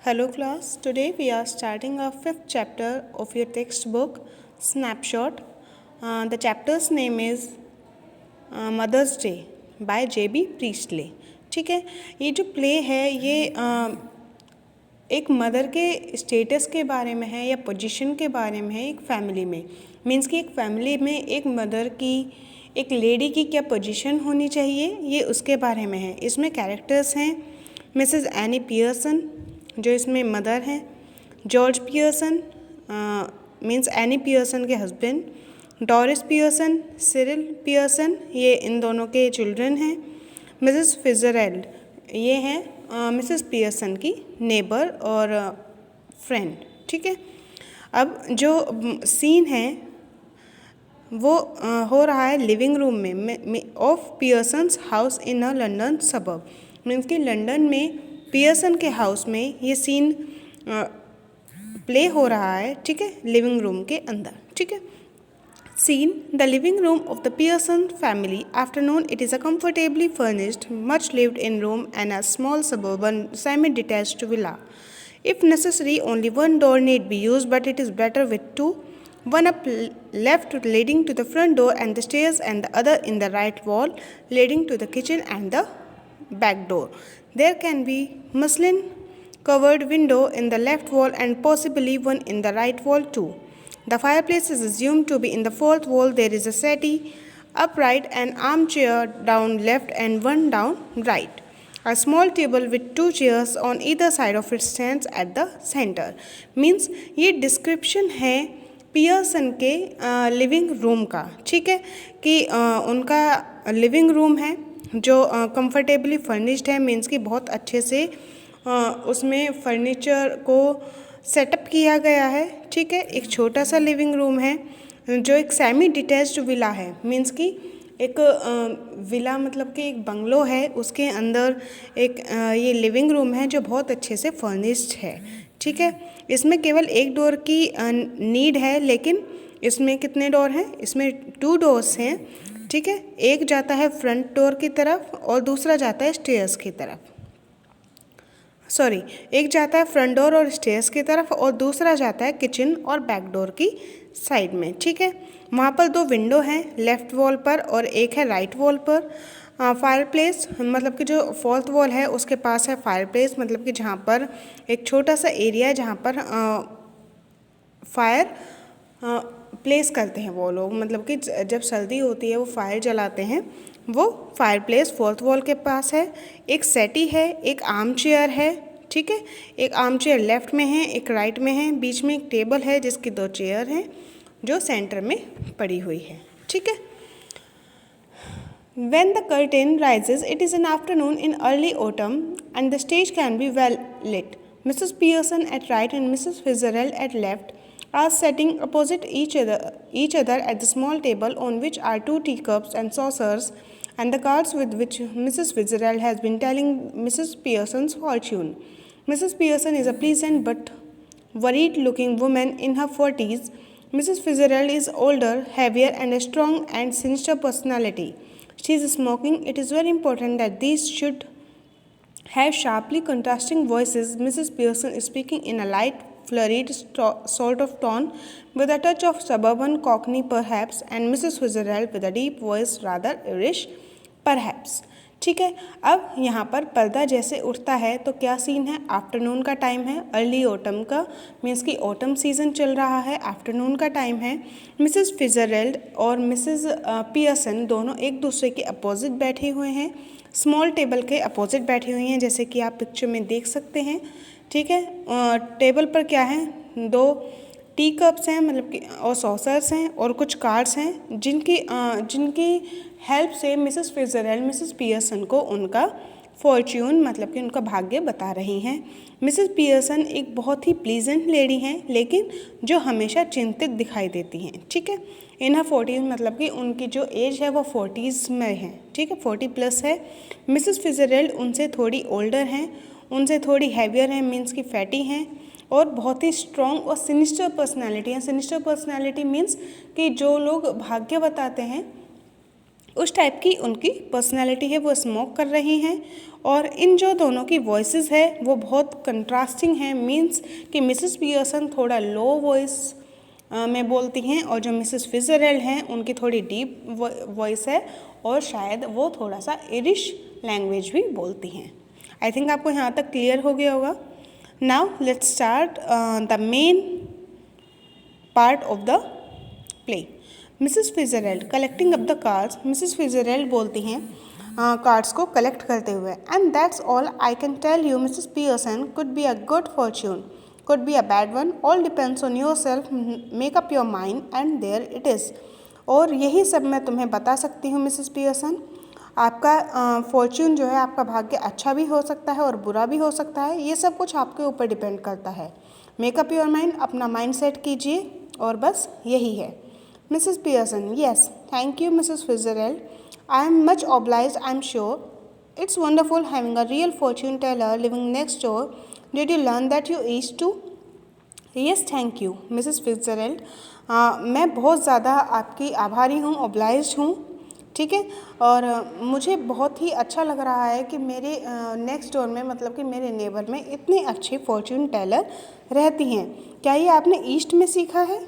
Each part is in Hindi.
Hello class, today we are starting our fifth chapter of your textbook Snapshot. The chapter's name is Mother's Day by J.B. Priestley. ठीक है, ये जो प्ले है ये एक मदर के स्टेटस के बारे में है या पोजीशन के बारे में है एक फैमिली में। मीन्स कि एक फैमिली में एक मदर की, एक लेडी की क्या पोजीशन होनी चाहिए, ये उसके बारे में है। इसमें कैरेक्टर्स हैं मिसेस एनी पियर्सन जो इसमें मदर हैं, George Pearson means Annie Pearson के husband, Doris Pearson, Cyril Pearson ये इन दोनों के चिल्ड्रन हैं, मिसेस फिजरल्ड ये हैं मिसेस पियर्सन की नेबर और फ्रेंड। ठीक है, अब जो सीन है वो हो रहा है लिविंग रूम में of Pearson's house in a London suburb. Means कि लंदन में पियर्सन के हाउस में ये सीन प्ले हो रहा है। ठीक है, लिविंग रूम के अंदर। ठीक है, scene the living room of the Pearson family. Afternoon, it is a comfortably furnished, much lived in room and a small suburban semi-detached villa. If necessary, only one door need be used, but it is better with two. One up left leading to the front door and the stairs, and the other in the right wall leading to the kitchen and the back door. There can be muslin covered window in the left wall and possibly one in the right wall too. The fireplace is assumed to be in the fourth wall. There is a settee upright, an armchair down left and one down right. A small table with two chairs on either side of it stands at the center. Means ये डिस्क्रिप्शन है पियर्सन के लिविंग रूम का। ठीक है, कि उनका लिविंग रूम है जो कंफर्टेबली फर्निश्ड है। मीन्स कि बहुत अच्छे से उसमें फर्नीचर को सेटअप किया गया है। ठीक है, एक छोटा सा लिविंग रूम है जो एक सेमी डिटैच्ड विला है। मीन्स कि एक विला मतलब कि एक बंगलो है, उसके अंदर एक ये लिविंग रूम है जो बहुत अच्छे से फर्निश्ड है। ठीक है, इसमें केवल एक डोर की नीड है, लेकिन इसमें कितने डोर हैं? इसमें 2 डोर्स हैं। ठीक है, एक जाता है फ्रंट डोर की तरफ और दूसरा जाता है स्टेयर्स की तरफ। एक जाता है फ्रंट डोर और स्टेयर्स की तरफ और दूसरा जाता है किचन और बैक डोर की साइड में। ठीक है, वहाँ पर 2 विंडो हैं, लेफ़्ट वॉल पर और एक है राइट वॉल पर। फायरप्लेस मतलब कि जो फोर्थ वॉल है उसके पास है फायरप्लेस, मतलब कि जहाँ पर एक छोटा सा एरिया है जहाँ पर फायर प्लेस करते हैं वो लोग। मतलब कि जब सर्दी होती है वो फायर जलाते हैं, वो फायरप्लेस फोर्थ वॉल के पास है। एक सेटी है, एक आर्म चेयर है। ठीक है, एक आर्म चेयर लेफ्ट में है, एक राइट में है। बीच में एक टेबल है जिसकी 2 चेयर हैं जो सेंटर में पड़ी हुई है। ठीक है, When the curtain rises, it is an afternoon in early autumn and the stage can be well lit. Mrs. Pearson at right and Mrs. Fitzgerald at left are sitting opposite each other at the small table on which are 2 teacups and saucers and the cards with which Mrs. Fitzgerald has been telling Mrs. Pearson's fortune. Mrs. Pearson is a pleasant but worried-looking woman in her 40s. Mrs. Fitzgerald is older, heavier, and a strong and sinister personality. She is smoking. It is very important that these should have sharply contrasting voices. Mrs. Pearson is speaking in a light, flurried sort of tone, with a touch of suburban cockney perhaps, and Mrs. Fitzgerald with a deep voice, rather Irish perhaps. ठीक है, अब यहाँ पर पर्दा जैसे उठता है तो क्या सीन है? आफ्टरनून का टाइम है, अर्ली ऑटम का, मीन्स कि ऑटम सीजन चल रहा है, आफ्टरनून का टाइम है। मिसेस फिtzgerald और मिसेस पियर्सन दोनों एक दूसरे के अपोजिट बैठे हुए हैं, स्मॉल टेबल के अपोजिट बैठी हुई हैं, जैसे कि आप पिक्चर में देख सकते हैं। ठीक है, टेबल पर क्या है? 2 टी कप्स हैं, मतलब कि और सॉसर्स हैं और कुछ कार्ड्स हैं जिनकी हेल्प से मिसेस फिtzgerald मिसेस पियर्सन को उनका फॉर्च्यून मतलब कि उनका भाग्य बता रही हैं। मिसेस पियर्सन एक बहुत ही प्लीजेंट लेडी हैं, लेकिन जो हमेशा चिंतित दिखाई देती हैं। ठीक है, इन हर 40s मतलब कि उनकी जो एज है वो 40s में है। ठीक है, 40 प्लस है। मिसेस फिtzgerald उनसे थोड़ी ओल्डर हैं, उनसे थोड़ी हैवियर हैं, मीन्स की फैटी हैं और बहुत ही स्ट्रॉन्ग और सिनिस्टर पर्सनैलिटी है। सिनिस्टर पर्सनैलिटी मीन्स कि जो लोग भाग्य बताते हैं उस टाइप की उनकी पर्सनैलिटी है, वो स्मोक कर रही हैं। और इन जो दोनों की वॉइसेस है वो बहुत कंट्रास्टिंग है, मीन्स कि मिसेस पियर्सन थोड़ा लो वॉइस में बोलती हैं और जो मिसेस फिtzgerald हैं उनकी थोड़ी डीप वॉइस है और शायद वो थोड़ा सा इरिश लैंग्वेज भी बोलती हैं। आई थिंक आपको यहाँ तक क्लियर हो गया होगा। Now let's start the main part of the play. Mrs Fitzgerald collecting up the cards. Mrs Fitzgerald बोलती हैं कार्ड्स को कलेक्ट करते हुए, and that's all I can tell you Mrs Pearson, could be a good fortune, could be a bad one, all depends on yourself, make up your mind and there it is। और यही सब मैं तुम्हें बता सकती हूँ मिसेस पियर्सन, आपका फॉर्च्यून जो है, आपका भाग्य अच्छा भी हो सकता है और बुरा भी हो सकता है, ये सब कुछ आपके ऊपर डिपेंड करता है। मेकअप योर माइंड, अपना माइंड सेट कीजिए और बस यही है। Mrs Pearson, yes thank you Mrs Fitzgerald, I am much obliged, I am sure it's wonderful having a real fortune teller living next door, did you learn that you each too? Yes thank you Mrs Fitzgerald, मैं बहुत ज़्यादा आपकी आभारी हूँ, ऑब्लाइज्ड हूँ, ठीक है। और मुझे बहुत ही अच्छा लग रहा है कि मेरे नेक्स्ट डोर में, मतलब कि मेरे नेबर में इतने अच्छे फॉर्च्यून टेलर रहती हैं। क्या ये आपने ईस्ट में सीखा है?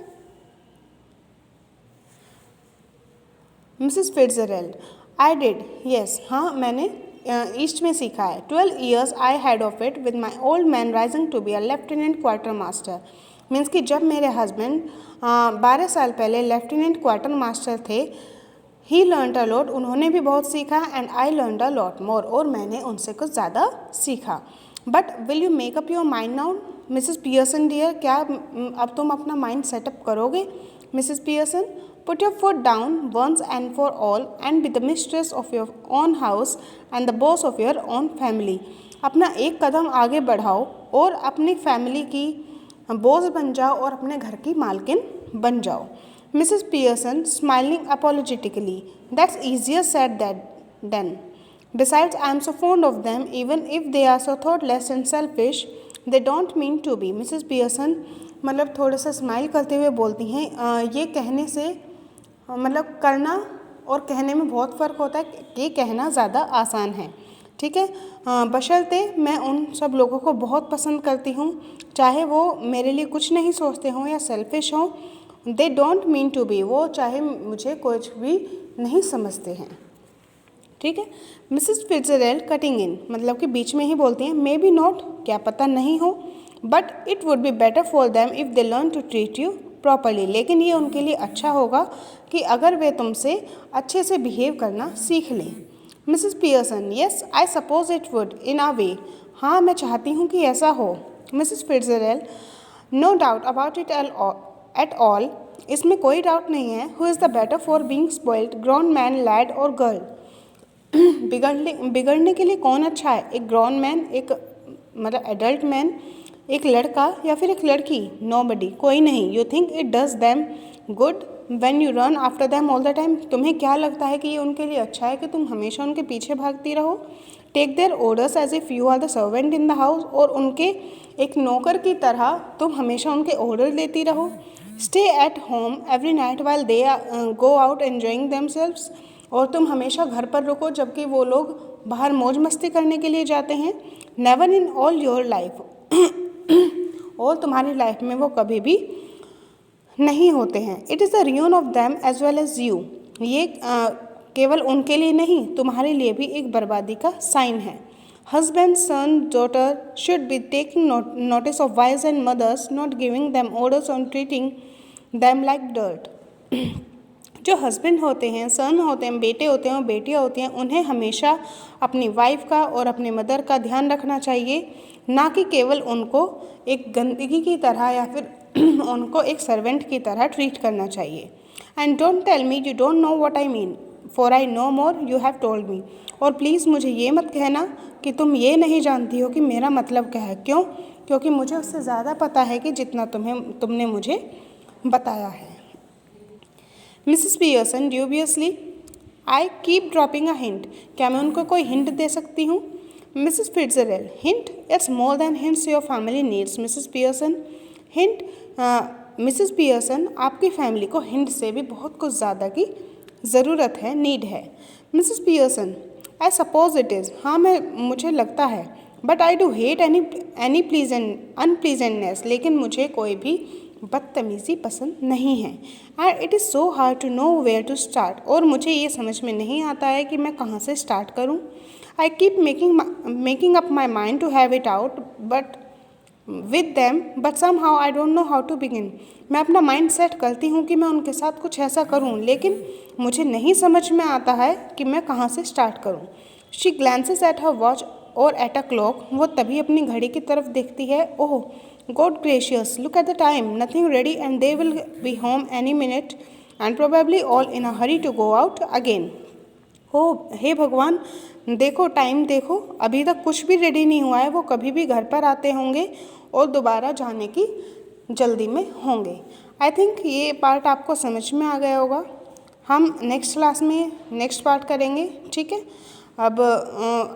Mrs Fitzgerald, I did, yes, हाँ मैंने ईस्ट में सीखा है। 12 years I had of it with my old man rising to be a lieutenant quarter master. Means कि जब मेरे हस्बैंड 12 साल पहले लेफ्टिनेंट क्वार्टर मास्टर थे, ही लर्नड अ लॉट, उन्होंने भी बहुत सीखा, and I learned a lot more, और मैंने उनसे कुछ ज़्यादा सीखा। But will you make up your mind now Mrs Pearson dear, क्या अब तुम अपना माइंड सेटअप करोगे Mrs Pearson? Put your foot down once and for all and be the mistress of your own house and the boss of your own family। अपना एक कदम आगे बढ़ाओ और अपनी फैमिली की बॉस बन जाओ और अपने घर की मालकिन बन जाओ। Mrs Pearson smiling apologetically, that's easier said than done. Besides, I am so fond of them, even if they are so thoughtless and selfish, they don't mean to be। Mrs Pearson मतलब थोड़ा सा स्माइल करते हुए बोलती हैं, ये कहने से मतलब करना और कहने में बहुत फ़र्क होता है, ये कहना ज़्यादा आसान है, ठीक है। बशर्ते मैं उन सब लोगों को बहुत पसंद करती हूँ, चाहे वो मेरे लिए कुछ नहीं सोचते हों या सेल्फिश हों, they don't mean to be, वो चाहे मुझे कुछ भी नहीं समझते हैं, ठीक है। मिसेस फिtzgerald कटिंग इन, मतलब कि बीच में ही बोलती हैं, मे बी नॉट, क्या पता नहीं हो, but it would be better for them if they learn to treat you properly, लेकिन ये उनके लिए अच्छा होगा कि अगर वे तुमसे अच्छे से बिहेव करना सीख लें। Mrs Pearson, yes I suppose it would in a way, हाँ मैं चाहती हूँ कि ऐसा हो। Mrs Fitzgerald, no doubt about it at all, इसमें कोई डाउट नहीं है। Who is the better for being spoiled, grown man, lad और गर्ल? बिगड़ने के लिए कौन अच्छा है, एक ग्रॉन मैन, एक मतलब एडल्ट मैन, एक लड़का या फिर एक लड़की? नोबडी, कोई नहीं। You think it does them good when you run after them all the time, तुम्हें क्या लगता है कि ये उनके लिए अच्छा है कि तुम हमेशा उनके पीछे भागती रहो? Take their orders as if you are the servant in the house, और उनके एक नौकर की तरह तुम हमेशा उनके ऑर्डर देती रहो। Stay at home every night while they go out enjoying themselves, और तुम हमेशा घर पर रुको जबकि वो लोग बाहर मौज मस्ती करने के लिए जाते हैं। Never in all your life, और तुम्हारी लाइफ में वो कभी भी नहीं होते हैं। It is the ruin of them as well as you, ये केवल उनके लिए नहीं, तुम्हारे लिए भी एक बर्बादी का साइन है। Husband, son, daughter should be taking notice of wives and mothers, not giving them orders on treating them like dirt. जो हस्बैंड होते हैं, सन होते हैं, बेटे होते हैं और बेटियां होती हैं, उन्हें हमेशा अपनी वाइफ का और अपने मदर का ध्यान रखना चाहिए, ना कि केवल उनको एक गंदगी की तरह या फिर उनको एक सर्वेंट की तरह ट्रीट करना चाहिए। And don't tell me you don't know what I mean, for I know more you have told me, और प्लीज़ मुझे ये मत कहना कि तुम ये नहीं जानती हो कि मेरा मतलब क्या है। क्यों? क्योंकि मुझे उससे ज़्यादा पता है कि जितना तुमने मुझे बताया है। Mrs Pearson dubiously, I keep dropping a hint, क्या मैं उनको कोई हिंट दे सकती हूँ? Mrs Fitzgerald, hint, it's more than hints your family needs. Mrs Pearson, hint, Mrs Pearson आपकी फैमिली को हिंट से भी बहुत कुछ ज़्यादा की ज़रूरत है, नीड है। Mrs Pearson, I suppose it is, हाँ मुझे लगता है। But I do hate any unpleasantness, लेकिन मुझे कोई भी बदतमीज़ी पसंद नहीं है। And it is so hard to know where to start, और मुझे ये समझ में नहीं आता है कि मैं कहाँ से स्टार्ट करूँ। I keep making up my mind to have it out but with them, but somehow I don't know how to begin. मैं अपना माइंड सेट करती हूँ कि मैं उनके साथ कुछ ऐसा करूँ, लेकिन मुझे नहीं समझ में आता है कि मैं कहाँ से स्टार्ट करूँ। She glances at her watch और एट अ क्लॉक, वो तभी अपनी घड़ी की तरफ देखती है। Oh God gracious, look at the time, nothing ready and they will be home any minute and probably all in a hurry to go out again. हो हे भगवान, देखो टाइम देखो, अभी तक कुछ भी रेडी नहीं हुआ है, वो कभी भी घर पर आते होंगे और दोबारा जाने की जल्दी में होंगे। आई थिंक ये पार्ट आपको समझ में आ गया होगा। हम नेक्स्ट क्लास में नेक्स्ट पार्ट करेंगे, ठीक है। अब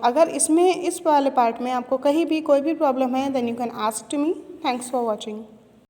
अगर इसमें इस वाले पार्ट में आपको कहीं भी कोई भी प्रॉब्लम है then you can ask to me. Thanks for watching.